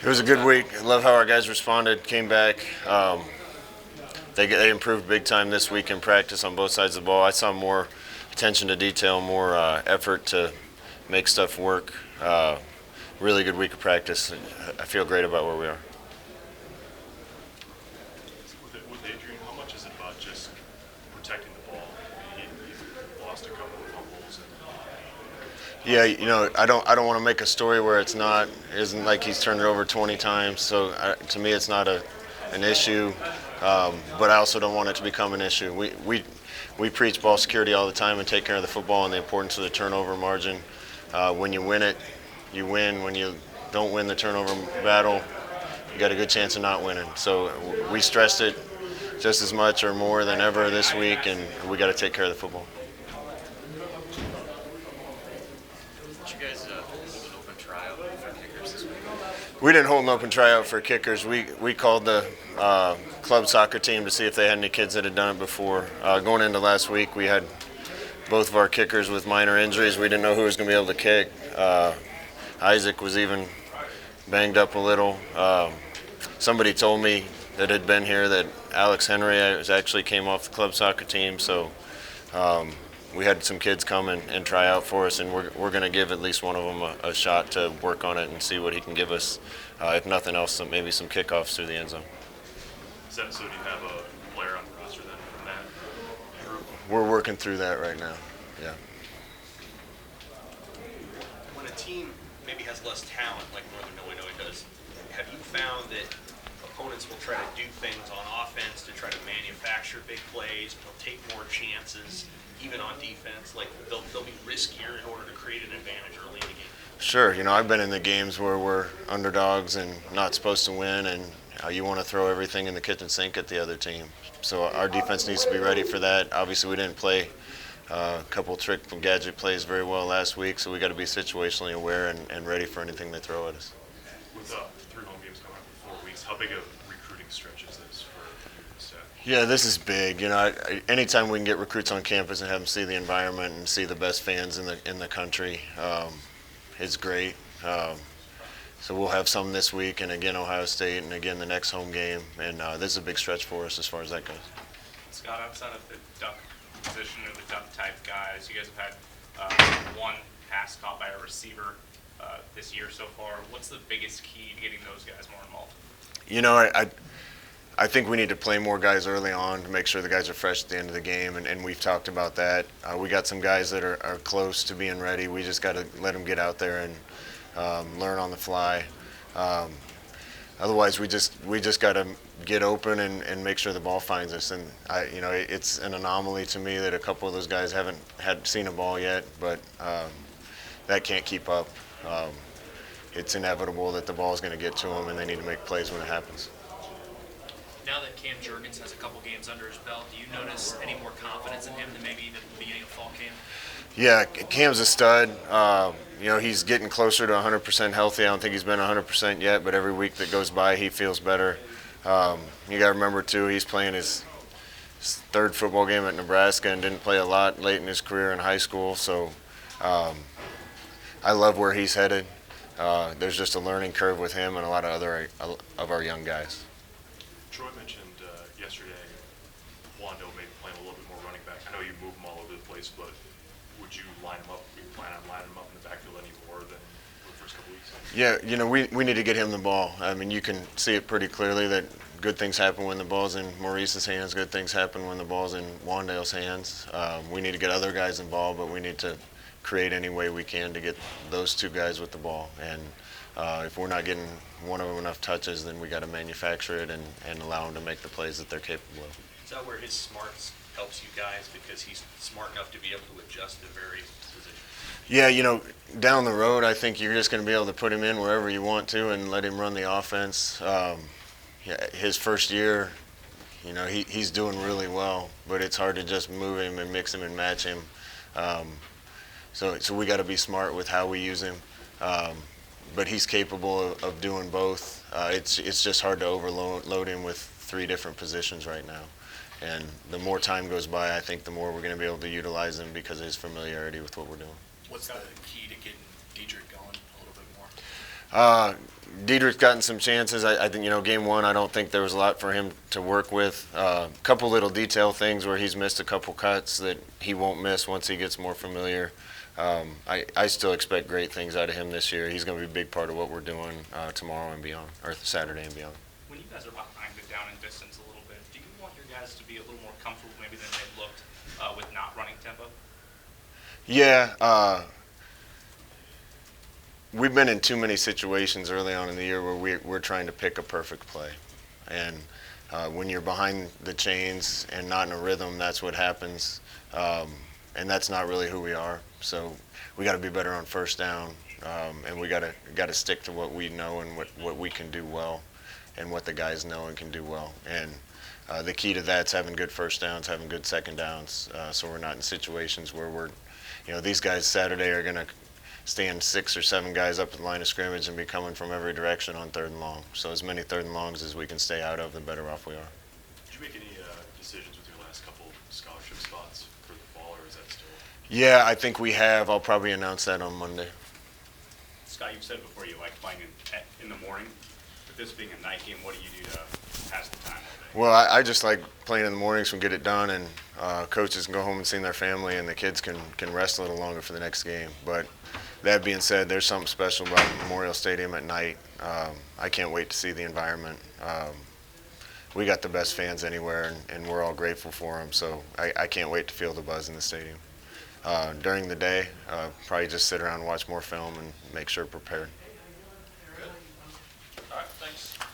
It was a good week. I love how our guys responded, came back. They improved big time this week in practice on both sides of the ball. I saw more attention to detail, more effort to make stuff work. Really good week of practice. I feel great about where we are. With Adrian, how much is it about just protecting the ball? He lost a couple of fumbles. Yeah, I don't want to make a story where it isn't like he's turned it over 20 times. So to me, it's not an issue. But I also don't want it to become an issue. We preach ball security all the time and take care of the football and the importance of the turnover margin. When you win it, you win. When you don't win the turnover battle, you got a good chance of not winning. So we stressed it just as much or more than ever this week, and we got to take care of the football. Did you guys hold an open tryout for kickers this week? We didn't hold an open tryout for kickers. We called the club soccer team to see if they had any kids that had done it before. Going into last week, we had both of our kickers with minor injuries. We didn't know who was going to be able to kick. Isaac was even banged up a little. Somebody told me that had been here that Alex Henry actually came off the club soccer team. So we had some kids come and try out for us, and we're going to give at least one of them a shot to work on it and see what he can give us. If nothing else, maybe some kickoffs through the end zone. So do you have a player on the roster then from that group? We're working through that right now. Yeah. When a team maybe has less talent like Northern Illinois does, have you found that opponents will try to do things on offense to try to manufacture big plays, they'll take more chances, even on defense, like they'll be riskier in order to create an advantage early in the game? Sure. I've been in the games where we're underdogs and not supposed to win, and you want to throw everything in the kitchen sink at the other team. So our defense needs to be ready for that. Obviously, we didn't play a couple trick and gadget plays very well last week, so we got to be situationally aware and ready for anything they throw at us. With 3 home games coming up in 4 weeks, how big a recruiting stretch is this for you and the staff? Yeah, this is big. Anytime we can get recruits on campus and have them see the environment and see the best fans in the country, it's great. So we'll have some this week, and again Ohio State, and again the next home game, and this is a big stretch for us as far as that goes. Scott, outside of the duck position or the duck type guys, you guys have had one pass caught by a receiver this year so far. What's the biggest key to getting those guys more involved? I think we need to play more guys early on to make sure the guys are fresh at the end of the game, and we've talked about that. We got some guys that are close to being ready. We just got to let them get out there and learn on the fly. Otherwise, we just got to get open and make sure the ball finds us. And it's an anomaly to me that a couple of those guys haven't seen a ball yet, but that can't keep up. It's inevitable that the ball is going to get to them, and they need to make plays when it happens. Now that Cam Jurgens has a couple games under his belt, do you notice any more confidence in him than maybe the beginning of fall camp? Yeah, Cam's a stud. He's getting closer to 100% healthy. I don't think he's been 100% yet, but every week that goes by, he feels better. You got to remember, too, he's playing his third football game at Nebraska and didn't play a lot late in his career in high school. So I love where he's headed. There's just a learning curve with him and a lot of other of our young guys. Troy mentioned yesterday Wando maybe playing a little bit more running back. I know you move him all over the place, but would you line him up? Do you plan on lining him up in the backfield any more than the first couple weeks? Yeah, we need to get him the ball. I mean, you can see it pretty clearly that good things happen when the ball's in Maurice's hands. Good things happen when the ball's in Wandale's hands. We need to get other guys involved, but we need to create any way we can to get those two guys with the ball. And if we're not getting one of them enough touches, then we got to manufacture it and allow them to make the plays that they're capable of. Is that where his smarts helps you guys, because he's smart enough to be able to adjust to various positions? Yeah, down the road, I think you're just going to be able to put him in wherever you want to and let him run the offense. His first year, he's doing really well, but it's hard to just move him and mix him and match him. So we got to be smart with how we use him. But he's capable of doing both. It's just hard to overload him with 3 different positions right now. And the more time goes by, I think the more we're going to be able to utilize him because of his familiarity with what we're doing. What's the key to getting Diedrich going a little bit more? Diedrich's gotten some chances. I think, game one, I don't think there was a lot for him to work with. A couple little detail things where he's missed a couple cuts that he won't miss once he gets more familiar. I still expect great things out of him this year. He's going to be a big part of what we're doing tomorrow and beyond, or Saturday and beyond. When you guys are behind the down and distance a little bit, do you want your guys to be a little more comfortable maybe than they've looked with not running tempo? Yeah, we've been in too many situations early on in the year where we're trying to pick a perfect play. And when you're behind the chains and not in a rhythm, that's what happens. And that's not really who we are. So we got to be better on first down, and we got to stick to what we know and what we can do well, and what the guys know and can do well. And the key to that's having good first downs, having good second downs, so we're not in situations where these guys Saturday are going to stand 6 or 7 guys up at the line of scrimmage and be coming from every direction on 3rd and long. So as many 3rd and longs as we can stay out of, the better off we are. Did you make any decisions with your last couple scholarship spots for the fall, or is that still? Yeah, I think we have. I'll probably announce that on Monday. Scott, you've said before you like playing in the morning. With this being a night game, what do you do to pass the time all day? Well, I just like playing in the mornings and get it done, and coaches can go home and see their family, and the kids can rest a little longer for the next game. But that being said, there's something special about Memorial Stadium at night. I can't wait to see the environment. We got the best fans anywhere, and we're all grateful for them. So I can't wait to feel the buzz in the stadium. During the day, probably just sit around and watch more film and make sure prepared.